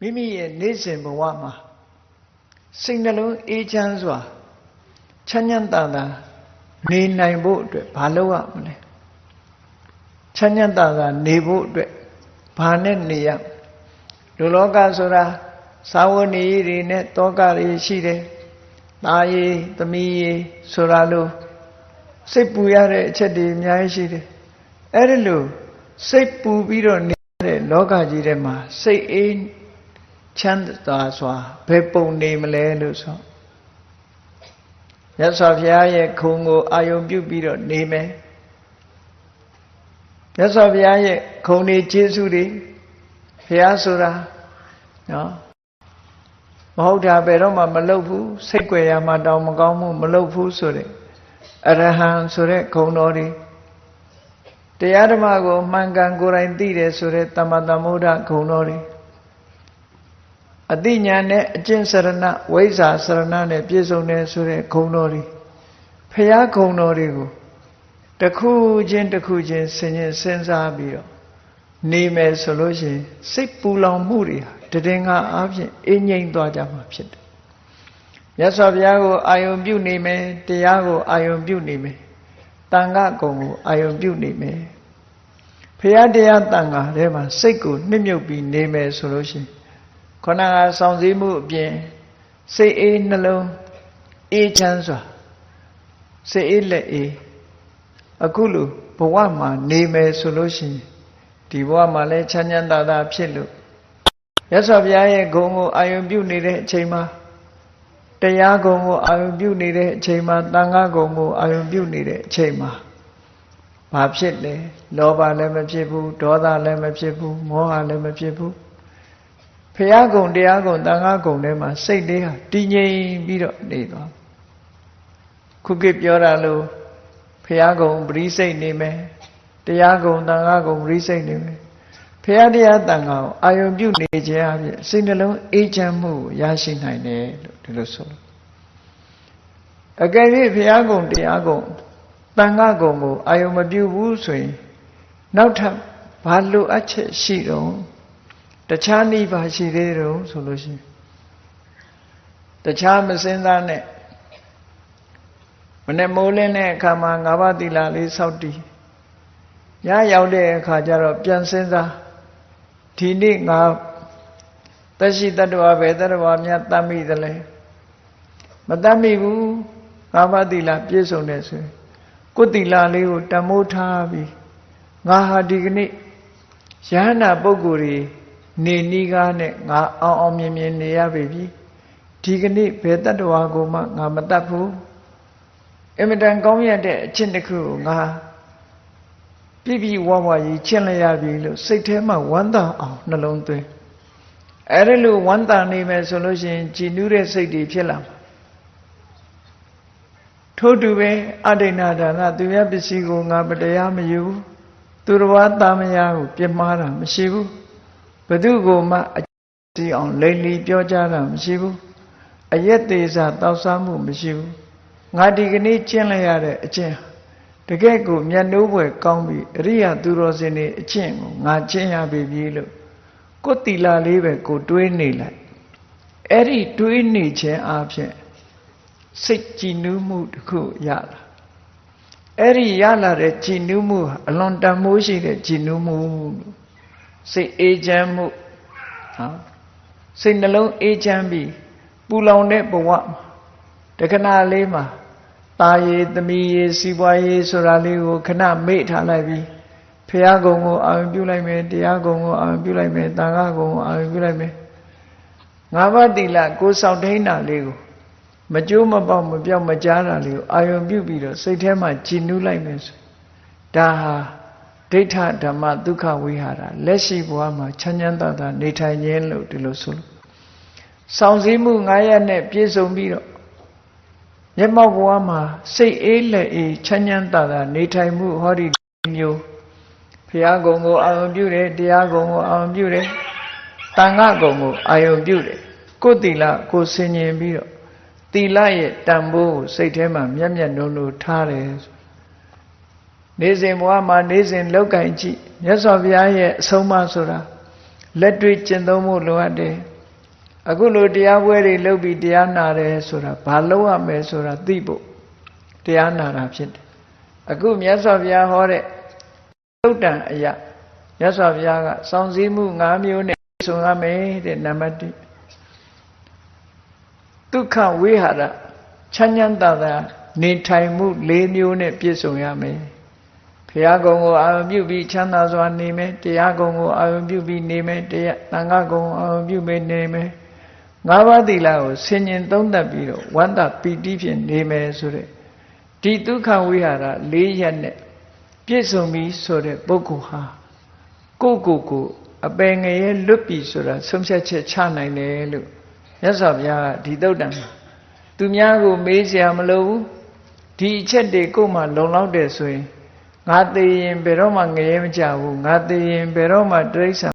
မိမိရဲ့နေ့စဉ်ဘဝမှာစိတ်နှလုံးအေးချမ်းစွာချမ်းချမ်းသာသာနေနိုင်ဖို့အတွက်ဘာလုပ်ရမလဲချမ်းချမ်းသာသာနေဖို့အတွက်ဘာနဲ့နေရလူလောကဆိုတာသာဝနေတွေနဲ့တောကတွေရှိတယ်။သားရည်သမီးရည်ဆိုတာလို့စိတ်ပူရတဲ့အချက်တွေအများကြီးရှိတယ်။အဲ့ဒီလိုစိတ်ပူပြီးတော့နေတဲ့လောကကြီးထဲမှာစိတ်အေးချမ်းသာစွာဘယ်ပုံနေမလဲလို့ဆိုမြတ်စွာဘုရားရဲ့ခုံကိုအာယုံပြုပြီးတော့နေမယ်မြတ်စွာဘုရားရဲ့ခုံတွေကျေးဇူးတွေဘုရားဆိုတာနော်မဟုတ်တာဘယ်တော့မှမလုပ်ဘူးစိတ်ကြွယ်ရမှတောင်မကောင်းဘူးမလုပ်ဘူးဆိုတဲ့အရဟံဆိုတဲ့ခုံတော်တွေတရားဓမ္မကိုမှန်ကန်ကိုယ်တိုင်သိတယ်ဆိုတဲ့သမ္မာသမ္ဗုဒ္ဓခုံတော်တွေအတိညာနဲ့အကျင့်စရဏဝိဇ္ဇာစရဏနဲ့ပြည့်စုံတယ်ဆိုတဲ့ခုံတော်တွေဖရာခုံတော်တွေကိုတစ်ခုချင်းတစ်ခုချင်းစဉ်းစားပြီးတော့နေမယ်ဆိုလို့ရှိရင်စိတ်ပူလောင်မှုတွေဟာတည်ငါအားဖြင့်အေးငြိမ်သွားကြမှာဖြစ်တယ်မြတ်စွာဘုရားကိုအာယုံပြုနေမယ်တရားကိုအာယုံပြုနေမယ်တန်ခါကုံကိုအာယုံပြုနေမယ်ဖရာတရားတန်ခါထဲမှာစိတ်ကိုနှစ်မြုပ်ပြီးနေမယ်ဆိုလို့ရှိရင်ခန္ဓာကစောင့်စည်းမှုအပြင်စိတ်အေးနှလုံးအေးချမ်းစွာစိတ်အေးလက်အေးအခုလိုဘဝမှာနေမယ်ဆိုလို့ရှိရင်ဒီဘဝမှာလည်းချမ်းချမ်းသာသာဖြစ်လို့ရသော်ဘုရားရဲ့ဂုဏ်ကိုအာယုံပြုနေတဲ့အချိန်မှာတရားဂုဏ်ကိုအာယုံပြုနေတဲ့အချိန်မှာသံဃာဂုဏ်ကိုအာယုံပြုနေတဲ့အချိန်မှာဘာဖြစ်လဲလောဘလည်းမဖြစ်ဘူးဒေါသလည်းမဖြစ်ဘူးမောဟလည်းမဖြစ်ဘူးဖရာဂုဏ်တရားဂုဏ်သံဃာဂုဏ်ထဲမှာစိတ်လေးဟာတည်ငြိမ်ပြီးတော့နေသွားခုခေတ်ပြောတာလို့ဖရာဂုဏ်ပရိစိတ်နေမယ်တရားဂုဏ်သံဃာဂုဏ်ပရိစိတ်နေမယ်ဖရာတရားတန်ခါကိုအာယုံပြုနေခြင်းအပြင်စိတ်နှလုံးအေးချမ်းမှုကိုရရှိနိုင်တယ်လို့ဒီလိုဆိုလို့အကယ်၍ဖရာဂုဏ်တရားဂုဏ်တန်ခါဂုဏ်ကိုအာယုံမပြုဘူးဆိုရင်နောက်ထပ်ဘာလိုအပ်ချက်ရှိတော့တခြားနည်းပါရှိသေးတယ်ဆိုလို့ရှိရင်တခြားမစင်စားနဲ့မနေ့မိုးလင်းတဲ့အခါမှာငါးပါးသီလလေးစောင့်တည်ညရောက်တဲ့အခါကျတော့ပြန်စင်စားဒီနေ့ငါသက်ရှိတတ္တဝါပဲတတ္တဝါများတတ်မိသလဲမတတ်မိဘူးငါးပါးသီလပြည့်စုံတယ်ဆိုရင်ကိုယ်သီလလေးကိုတမိုးထားပြီးငါဟာဒီကနေ့ယဟနာပုဂ္ဂိုလ်တွေနေနီးကားနဲ့ငါအောင်မြင်နေရပြီဒီကနေ့ဘယ်တတ္တဝါကိုမှငါမတတ်ဘူးအင်မတန်ကောင်းရတဲ့အချင်းတစ်ခုကိုငါပြည့်ပြည့်ဝဝကြီးချင့်လိုက်ရပြီလို့စိတ်ထဲမှာဝမ်းသာအောင်နှလုံးသွင်းအဲ့ဒါလို့ဝမ်းသာနေမယ်ဆိုလို့ရှိရင်ကြည်နူးတဲ့စိတ်တွေဖြစ်လာမှာထို့တူပဲအဋ္ဌိဏဒါနသူရပစ္စည်းကိုငါမတရားမယူဘူးသူတော်ဘာသားမယားကိုပြစ်မှားတာမရှိဘူးဘသူကိုမှအစီအောင်လိမ့်လီပြောကြတာမရှိဘူးအယက်သေးစားတောက်စားမှုမရှိဘူးငါဒီကနေ့ကျင့်လိုက်ရတဲ့အကျင့်တကယ့်ကိုမျက်နှိုးပွဲကောင်းပြီးအရိယာသူတော်စင်တွေအကျင့်ကိုငါကျင့်ရပြီလို့ကိုယ်တီလာလေးပဲကိုတွေးနေလိုက်အဲ့ဒီတွေးနေခြင်းအပြင်စိတ်ကြည်နူးမှုတစ်ခုရလာအဲ့ဒီရလာတဲ့ကြည်နူးမှုအလွန်တန်မိုးရှိတဲ့ကြည်နူးမှုစိတ်အေးချမ်းမှုစိတ်နှလုံးအေးချမ်းပြီးပူလောင်တဲ့ဘဝတခဏလေးမှာตาရည်သမီးရည်စီးပွားရေးဆိုတာလေးကိုခဏမေ့ထားလိုက်ပြီးဖရာဂုဏ်ကိုအာရုံပြုလိုက်မယ်တရားဂုဏ်ကိုအာရုံပြုလိုက်မယ်သံဃာဂုဏ်ကိုအာရုံပြုလိုက်မယ်ငါးပါးသီလကိုစောင့်ထိန်တာလေးကိုမကြိုးမပေါက်မပြောက်မကြားတာလေးကိုအာရုံပြုပြီးတော့စိတ်ထဲမှာကြည်နူးလိုက်မယ်ဆိုဒါဟာဒိဋ္ဌဓမ္မဒုက္ခဝိဟာရလက်ရှိဘဝမှာချမ်းချမ်းသာသာနေထိုင်ခြင်းလို့ဒီလိုဆိုလို့စောင့်စည်းမှု9ရက်နဲ့ပြည့်စုံပြီးတော့မျက်မှောက်ဘဝမှာစိတ်အေးလက်အေးချမ်းချမ်းသာသာနေထိုင်မှုဟောဒီမျိုးဘုရားဂုဏ်ကိုအာရုံပြုတယ်တရားဂုဏ်ကိုအာရုံပြုတယ်သံဃာဂုဏ်ကိုအာရုံပြုတယ်ကိုယ်သီလကိုဆင်ញင်ပြီးတော့သီလရဲ့တန်ဖိုးကိုစိတ်ထဲမှာမျက်မျက်နှုံနှုံထားတယ်နေစဉ်ဘဝမှာနေစဉ်လောက်ကင်ကြည့်မြတ်စွာဘုရားရဲ့အဆုံးအမဆိုတာလက်တွေ့ကျင့်သုံးဖို့လိုအပ်တယ် အခုလိုတရားပွဲတွေလုပ်ပြီးတရားနာတယ်ဆိုတာဘာလုပ်ရမယ်ဆိုတာသိဖို့တရားနာတာဖြစ်တယ်အခုမြတ်စွာဘုရားဟောတဲ့သုတ်တံအရာမြတ်စွာဘုရားကစောင့်စည်းမှု၅မျိုးနဲ့ဆိုရမယ်တဲ့နံပါတ်1ဒုက္ခဝိဟာရချမ်းချမ်းသာသာနေထိုင်မှု၄မျိုးနဲ့ပြည့်စုံရမယ်ဘုရားကုံကိုအာရုံပြုပြီးချမ်းသာစွာနေမယ်တရားကုံကိုအာရုံပြုပြီးနေမယ်တရားသံဃာကုံကိုအာရုံပြုပြီးနေမယ်၅ပါးသီလကိုဆင်ញင်သုံးသပ်ပြီးတော့ဝန္တပီတိဖြင့်နေမယ်ဆိုတဲ့ဒီဒုက္ခဝိဟာရ၄ရပ်နဲ့ပြည့်စုံပြီဆိုတဲ့ပုဂ္ဂိုလ်ဟာကိုအပင်ငရဲလွတ်ပြီဆိုတာဆုံးဖြတ်ချက်ချနိုင်တယ်လို့မြတ်စွာဘုရားကဒီသုတ်တံသူများကိုမေးစရာမလိုဘူးဒီအချက်တွေကိုမှလုံလောက်တယ်ဆိုရင်ငါသိရင်ဘယ်တော့မှငရဲမကြဘူးငါသိရင်ဘယ်တော့မှတိရစ္ဆာန်